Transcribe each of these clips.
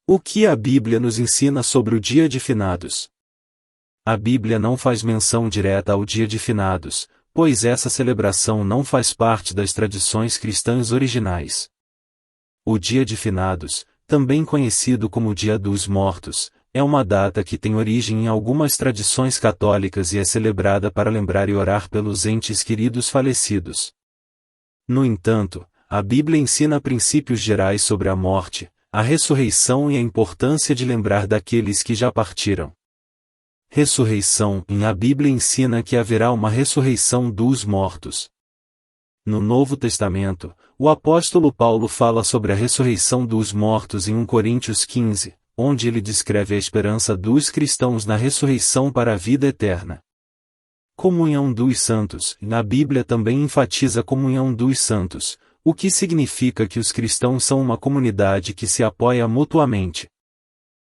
O que a Bíblia nos ensina sobre o Dia de Finados? A Bíblia não faz menção direta ao Dia de Finados, pois essa celebração não faz parte das tradições cristãs originais. O Dia de Finados, também conhecido como Dia dos Mortos, é uma data que tem origem em algumas tradições católicas e é celebrada para lembrar e orar pelos entes queridos falecidos. No entanto, a Bíblia ensina princípios gerais sobre a morte, a ressurreição e a importância de lembrar daqueles que já partiram. Ressurreição. A Bíblia ensina que haverá uma ressurreição dos mortos. No Novo Testamento, o apóstolo Paulo fala sobre a ressurreição dos mortos em 1 Coríntios 15, onde ele descreve a esperança dos cristãos na ressurreição para a vida eterna. Comunhão dos santos. Na Bíblia também enfatiza a comunhão dos santos, o que significa que os cristãos são uma comunidade que se apoia mutuamente.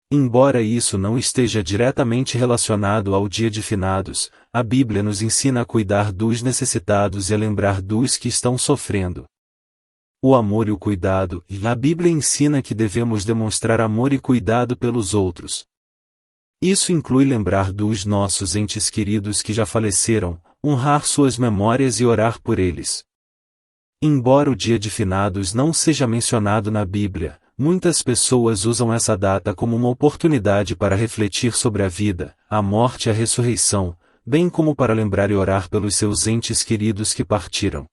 Embora isso não esteja diretamente relacionado ao Dia de Finados, a Bíblia nos ensina a cuidar dos necessitados e a lembrar dos que estão sofrendo. O amor e o cuidado. A Bíblia ensina que devemos demonstrar amor e cuidado pelos outros. Isso inclui lembrar dos nossos entes queridos que já faleceram, honrar suas memórias e orar por eles. Embora o Dia de Finados não seja mencionado na Bíblia, muitas pessoas usam essa data como uma oportunidade para refletir sobre a vida, a morte e a ressurreição, bem como para lembrar e orar pelos seus entes queridos que partiram.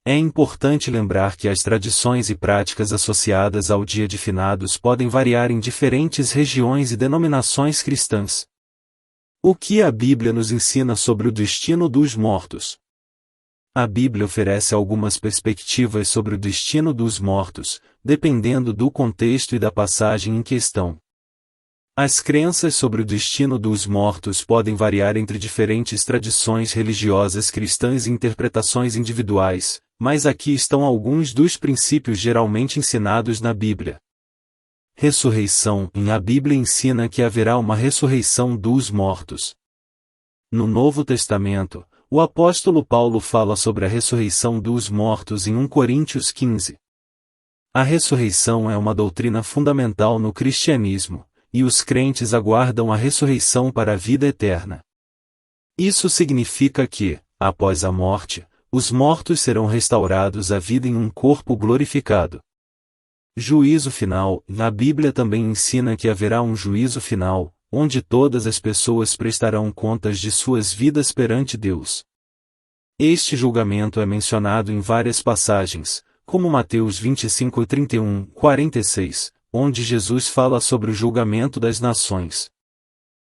É importante lembrar que as tradições e práticas associadas ao Dia de Finados podem variar em diferentes regiões e denominações cristãs. O que a Bíblia nos ensina sobre o destino dos mortos? A Bíblia oferece algumas perspectivas sobre o destino dos mortos, dependendo do contexto e da passagem em questão. As crenças sobre o destino dos mortos podem variar entre diferentes tradições religiosas cristãs e interpretações individuais, mas aqui estão alguns dos princípios geralmente ensinados na Bíblia. Ressurreição. A Bíblia ensina que haverá uma ressurreição dos mortos. No Novo Testamento, o apóstolo Paulo fala sobre a ressurreição dos mortos em 1 Coríntios 15. A ressurreição é uma doutrina fundamental no cristianismo, e os crentes aguardam a ressurreição para a vida eterna. Isso significa que, após a morte, os mortos serão restaurados à vida em um corpo glorificado. Juízo final. A Bíblia também ensina que haverá um juízo final, onde todas as pessoas prestarão contas de suas vidas perante Deus. Este julgamento é mencionado em várias passagens, como Mateus 25 e 31, 46, onde Jesus fala sobre o julgamento das nações.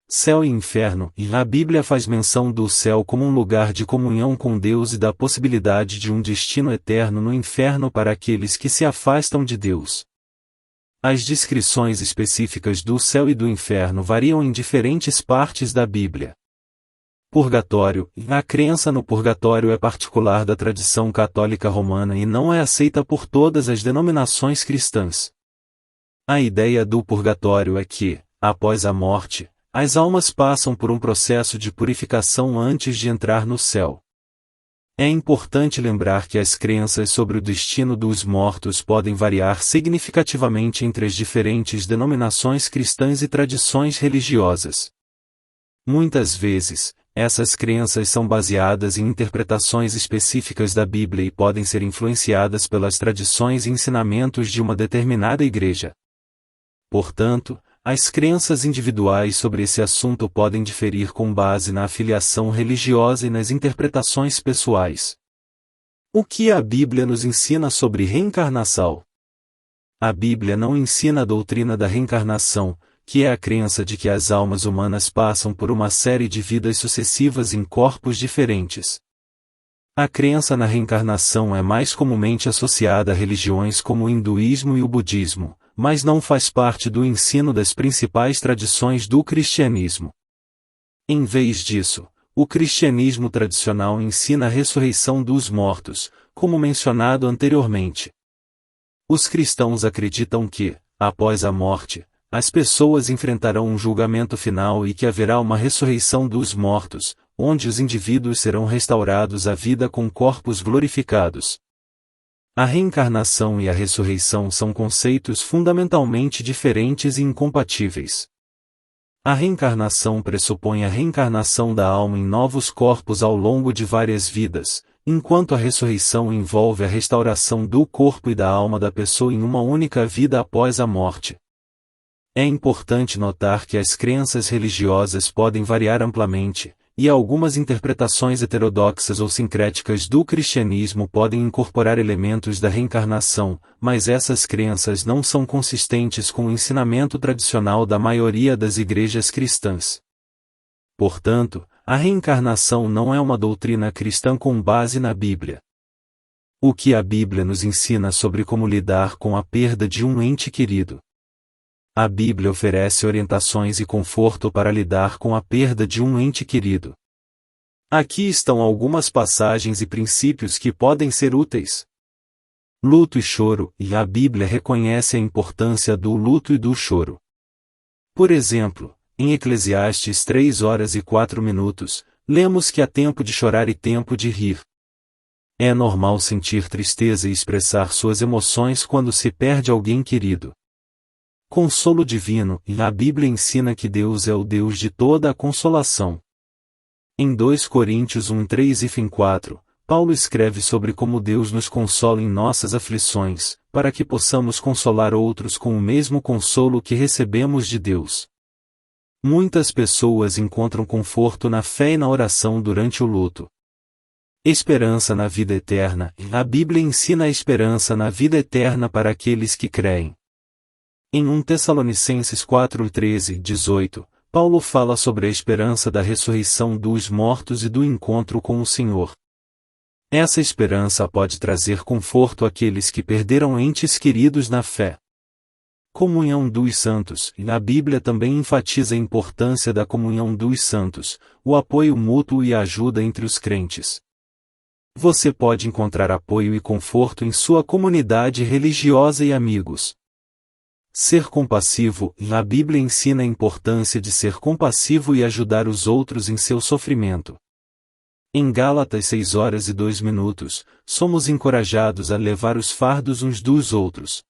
Céu e inferno. A Bíblia faz menção do céu como um lugar de comunhão com Deus e da possibilidade de um destino eterno no inferno para aqueles que se afastam de Deus. As descrições específicas do céu e do inferno variam em diferentes partes da Bíblia. Purgatório. A crença no purgatório é particular da tradição católica romana e não é aceita por todas as denominações cristãs. A ideia do purgatório é que, após a morte, as almas passam por um processo de purificação antes de entrar no céu. É importante lembrar que as crenças sobre o destino dos mortos podem variar significativamente entre as diferentes denominações cristãs e tradições religiosas. Muitas vezes, essas crenças são baseadas em interpretações específicas da Bíblia e podem ser influenciadas pelas tradições e ensinamentos de uma determinada igreja. Portanto, as crenças individuais sobre esse assunto podem diferir com base na afiliação religiosa e nas interpretações pessoais. O que a Bíblia nos ensina sobre reencarnação? A Bíblia não ensina a doutrina da reencarnação, que é a crença de que as almas humanas passam por uma série de vidas sucessivas em corpos diferentes. A crença na reencarnação é mais comumente associada a religiões como o hinduísmo e o budismo, mas não faz parte do ensino das principais tradições do cristianismo. Em vez disso, o cristianismo tradicional ensina a ressurreição dos mortos, como mencionado anteriormente. Os cristãos acreditam que, após a morte, as pessoas enfrentarão um julgamento final e que haverá uma ressurreição dos mortos, onde os indivíduos serão restaurados à vida com corpos glorificados. A reencarnação e a ressurreição são conceitos fundamentalmente diferentes e incompatíveis. A reencarnação pressupõe a reencarnação da alma em novos corpos ao longo de várias vidas, enquanto a ressurreição envolve a restauração do corpo e da alma da pessoa em uma única vida após a morte. É importante notar que as crenças religiosas podem variar amplamente, e algumas interpretações heterodoxas ou sincréticas do cristianismo podem incorporar elementos da reencarnação, mas essas crenças não são consistentes com o ensinamento tradicional da maioria das igrejas cristãs. Portanto, a reencarnação não é uma doutrina cristã com base na Bíblia. O que a Bíblia nos ensina sobre como lidar com a perda de um ente querido? A Bíblia oferece orientações e conforto para lidar com a perda de um ente querido. Aqui estão algumas passagens e princípios que podem ser úteis. Luto e choro, e a Bíblia reconhece a importância do luto e do choro. Por exemplo, em Eclesiastes 3:04, lemos que há tempo de chorar e tempo de rir. É normal sentir tristeza e expressar suas emoções quando se perde alguém querido. Consolo divino, e a Bíblia ensina que Deus é o Deus de toda a consolação. Em 2 Coríntios 1:3-4, Paulo escreve sobre como Deus nos consola em nossas aflições, para que possamos consolar outros com o mesmo consolo que recebemos de Deus. Muitas pessoas encontram conforto na fé e na oração durante o luto. Esperança na vida eterna, e a Bíblia ensina a esperança na vida eterna para aqueles que creem. Em 1 Tessalonicenses 4:13-18, Paulo fala sobre a esperança da ressurreição dos mortos e do encontro com o Senhor. Essa esperança pode trazer conforto àqueles que perderam entes queridos na fé. Comunhão dos santos, e a Bíblia também enfatiza a importância da comunhão dos santos, o apoio mútuo e a ajuda entre os crentes. Você pode encontrar apoio e conforto em sua comunidade religiosa e amigos. Ser compassivo, a Bíblia ensina a importância de ser compassivo e ajudar os outros em seu sofrimento. Em Gálatas 6:02, somos encorajados a levar os fardos uns dos outros.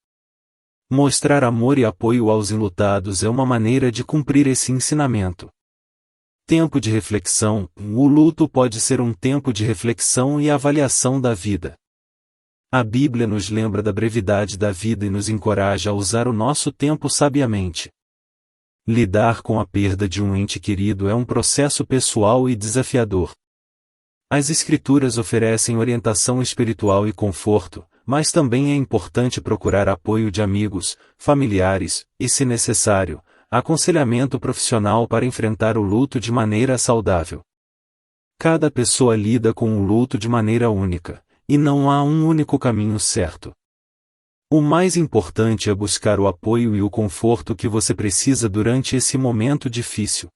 Mostrar amor e apoio aos enlutados é uma maneira de cumprir esse ensinamento. Tempo de reflexão, o luto pode ser um tempo de reflexão e avaliação da vida. A Bíblia nos lembra da brevidade da vida e nos encoraja a usar o nosso tempo sabiamente. Lidar com a perda de um ente querido é um processo pessoal e desafiador. As Escrituras oferecem orientação espiritual e conforto, mas também é importante procurar apoio de amigos, familiares, e, se necessário, aconselhamento profissional para enfrentar o luto de maneira saudável. Cada pessoa lida com o luto de maneira única, e não há um único caminho certo. O mais importante é buscar o apoio e o conforto que você precisa durante esse momento difícil.